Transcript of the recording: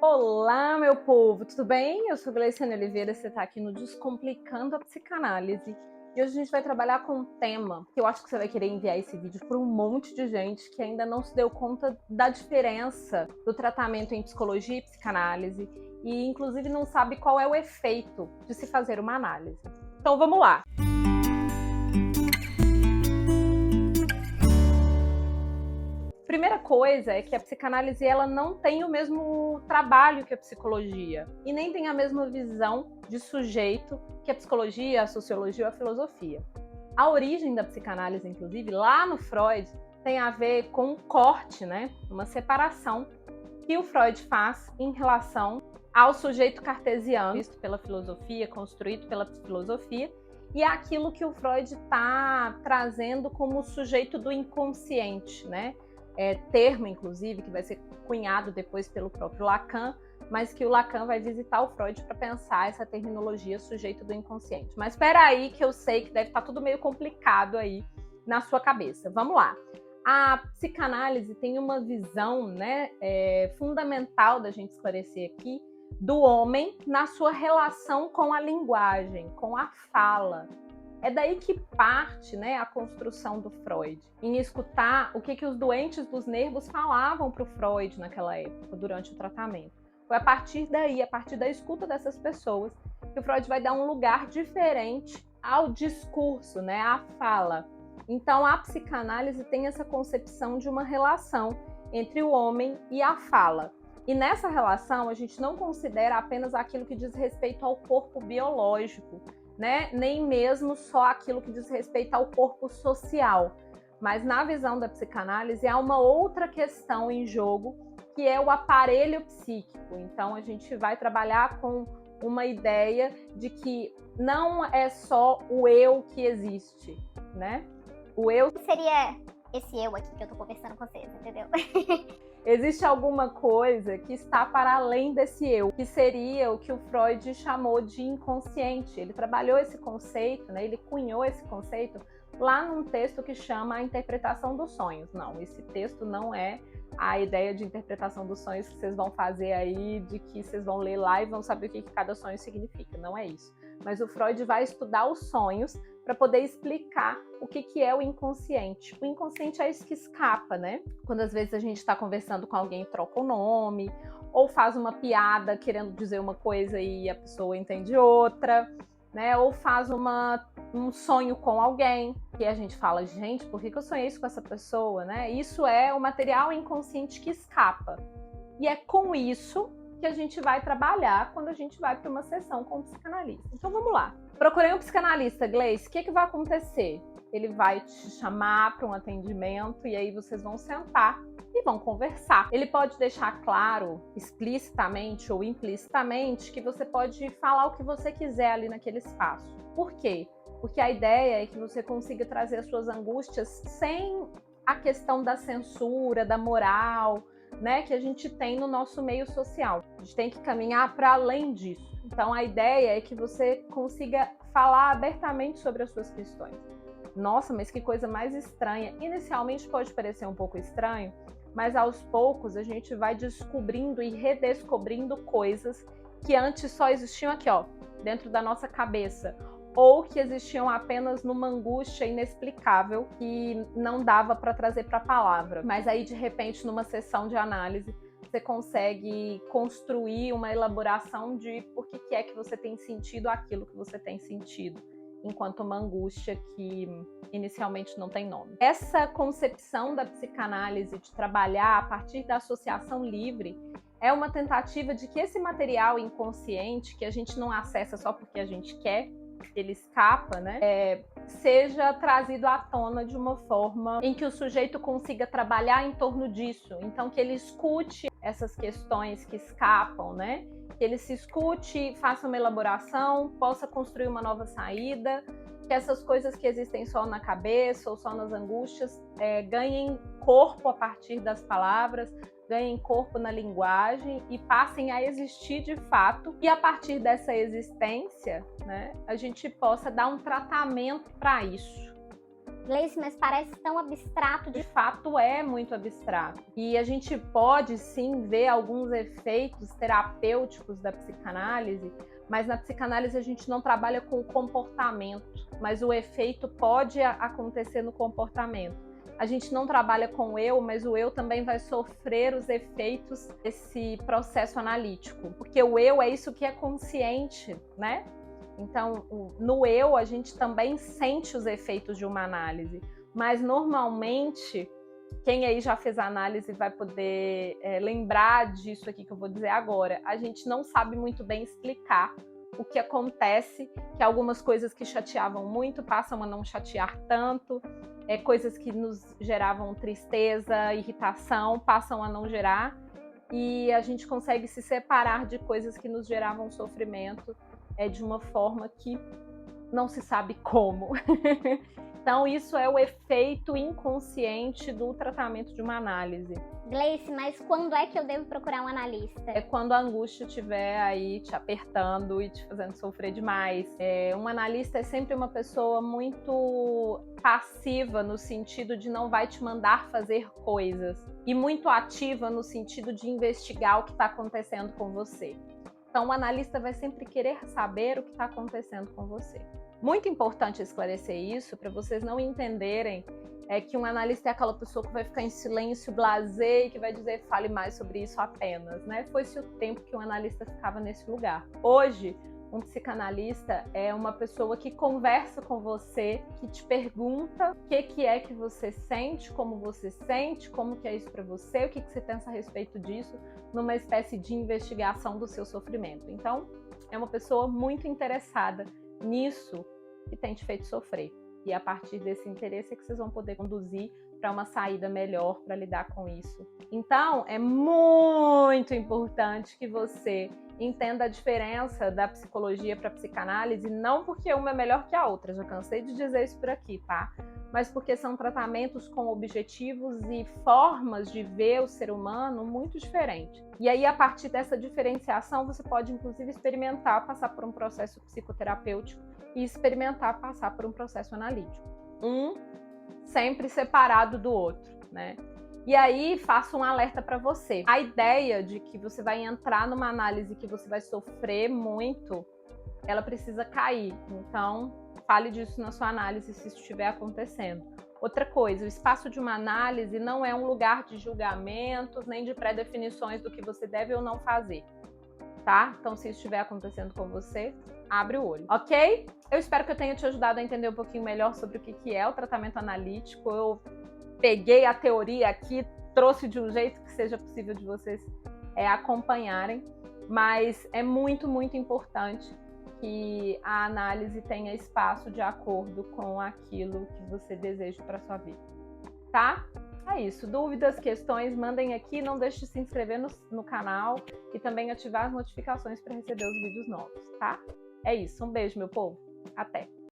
Olá, meu povo, tudo bem? Eu sou Gleiciane Oliveira, você está aqui no Descomplicando a Psicanálise. E hoje a gente vai trabalhar com um tema que eu acho que você vai querer enviar esse vídeo para um monte de gente que ainda não se deu conta da diferença do tratamento em psicologia e psicanálise e, inclusive, não sabe qual é o efeito de se fazer uma análise. Então, vamos lá! Primeira coisa é que a psicanálise ela não tem o mesmo trabalho que a psicologia e nem tem a mesma visão de sujeito que a psicologia, a sociologia ou a filosofia. A origem da psicanálise, inclusive, lá no Freud, tem a ver com um corte, uma separação que o Freud faz em relação ao sujeito cartesiano, visto pela filosofia, construído pela filosofia, e aquilo que o Freud está trazendo como o sujeito do inconsciente, termo, inclusive, que vai ser cunhado depois pelo próprio Lacan, mas que o Lacan vai visitar o Freud para pensar essa terminologia sujeito do inconsciente. Mas espera aí que eu sei que deve estar tudo meio complicado aí na sua cabeça. Vamos lá. A psicanálise tem uma visão fundamental da gente esclarecer aqui do homem na sua relação com a linguagem, com a fala. É daí que parte a construção do Freud, em escutar o que os doentes dos nervos falavam para o Freud naquela época, durante o tratamento. Foi a partir daí, a partir da escuta dessas pessoas, que o Freud vai dar um lugar diferente ao discurso, à fala. Então, a psicanálise tem essa concepção de uma relação entre o homem e a fala. E nessa relação, a gente não considera apenas aquilo que diz respeito ao corpo biológico, nem mesmo só aquilo que diz respeito ao corpo social. Mas na visão da psicanálise há uma outra questão em jogo, que é o aparelho psíquico. Então a gente vai trabalhar com uma ideia de que não é só o eu que existe, O eu seria esse eu aqui que eu tô conversando com vocês, entendeu? Existe alguma coisa que está para além desse eu, que seria o que o Freud chamou de inconsciente. Ele trabalhou esse conceito, ele cunhou esse conceito lá num texto que chama A Interpretação dos Sonhos. Não, esse texto não é a ideia de interpretação dos sonhos que vocês vão fazer aí, de que vocês vão ler lá e vão saber o que cada sonho significa. Não é isso. Mas o Freud vai estudar os sonhos para poder explicar o que é o inconsciente. O inconsciente é isso que escapa, Quando às vezes a gente está conversando com alguém e troca o nome, ou faz uma piada querendo dizer uma coisa e a pessoa entende outra, ou faz um sonho com alguém, que a gente fala, gente, por que eu sonhei isso com essa pessoa, Isso é o material inconsciente que escapa. E é com isso que a gente vai trabalhar quando a gente vai para uma sessão com um psicanalista. Então vamos lá. Procurei um psicanalista, Gleice, o que vai acontecer? Ele vai te chamar para um atendimento e aí vocês vão sentar e vão conversar. Ele pode deixar claro, explicitamente ou implicitamente, que você pode falar o que você quiser ali naquele espaço. Por quê? Porque a ideia é que você consiga trazer as suas angústias sem a questão da censura, da moral, que a gente tem no nosso meio social. A gente tem que caminhar para além disso. Então, a ideia é que você consiga falar abertamente sobre as suas questões. Nossa, mas que coisa mais estranha. Inicialmente pode parecer um pouco estranho, mas aos poucos a gente vai descobrindo e redescobrindo coisas que antes só existiam aqui, dentro da nossa cabeça, ou que existiam apenas numa angústia inexplicável que não dava para trazer para a palavra. Mas aí, de repente, numa sessão de análise, você consegue construir uma elaboração de por que é que você tem sentido aquilo que você tem sentido, enquanto uma angústia que inicialmente não tem nome. Essa concepção da psicanálise de trabalhar a partir da associação livre é uma tentativa de que esse material inconsciente, que a gente não acessa só porque a gente quer, ele escapa, seja trazido à tona de uma forma em que o sujeito consiga trabalhar em torno disso. Então, que ele escute essas questões que escapam, que ele se escute, faça uma elaboração, possa construir uma nova saída, que essas coisas que existem só na cabeça ou só nas angústias ganhem corpo a partir das palavras, ganhem corpo na linguagem e passem a existir de fato, e a partir dessa existência, a gente possa dar um tratamento para isso. Gleice, mas parece tão abstrato. De fato, é muito abstrato. E a gente pode, sim, ver alguns efeitos terapêuticos da psicanálise, mas na psicanálise a gente não trabalha com o comportamento, mas o efeito pode acontecer no comportamento. A gente não trabalha com o eu, mas o eu também vai sofrer os efeitos desse processo analítico, porque o eu é isso que é consciente, né? Então, no eu, a gente também sente os efeitos de uma análise, mas normalmente, quem aí já fez a análise vai poder lembrar disso aqui que eu vou dizer agora. A gente não sabe muito bem explicar o que acontece, que algumas coisas que chateavam muito passam a não chatear tanto, coisas que nos geravam tristeza, irritação, passam a não gerar, e a gente consegue se separar de coisas que nos geravam sofrimento de uma forma que não se sabe como. Então, isso é o efeito inconsciente do tratamento de uma análise. Gleice, mas quando é que eu devo procurar um analista? É quando a angústia estiver aí te apertando e te fazendo sofrer demais. Um analista é sempre uma pessoa muito passiva no sentido de não vai te mandar fazer coisas, e muito ativa no sentido de investigar o que está acontecendo com você. Então, o analista vai sempre querer saber o que está acontecendo com você. Muito importante esclarecer isso para vocês não entenderem que um analista é aquela pessoa que vai ficar em silêncio, blasé, e que vai dizer fale mais sobre isso apenas, né? Foi-se o tempo que um analista ficava nesse lugar. Hoje, um psicanalista é uma pessoa que conversa com você, que te pergunta o que é que você sente, como que é isso para você, o que você pensa a respeito disso, numa espécie de investigação do seu sofrimento. Então, é uma pessoa muito interessada nisso que tem te feito sofrer. E a partir desse interesse é que vocês vão poder conduzir para uma saída melhor para lidar com isso. Então, é muito importante que você entenda a diferença da psicologia para a psicanálise, não porque uma é melhor que a outra, já cansei de dizer isso por aqui, tá? Mas porque são tratamentos com objetivos e formas de ver o ser humano muito diferentes. E aí, a partir dessa diferenciação, você pode, inclusive, experimentar passar por um processo psicoterapêutico e experimentar passar por um processo analítico. Um sempre separado do outro, né? E aí, faço um alerta para você. A ideia de que você vai entrar numa análise que você vai sofrer muito, ela precisa cair. Então, fale disso na sua análise se isso estiver acontecendo. Outra coisa, o espaço de uma análise não é um lugar de julgamentos, nem de pré-definições do que você deve ou não fazer, tá? Então, se isso estiver acontecendo com você, abre o olho, ok? Eu espero que eu tenha te ajudado a entender um pouquinho melhor sobre o que é o tratamento analítico. Eu peguei a teoria aqui, trouxe de um jeito que seja possível de vocês acompanharem, mas é muito, muito importante que a análise tenha espaço de acordo com aquilo que você deseja para sua vida, tá? É isso. Dúvidas, questões, mandem aqui. Não deixe de se inscrever no canal e também ativar as notificações para receber os vídeos novos, tá? É isso. Um beijo, meu povo. Até!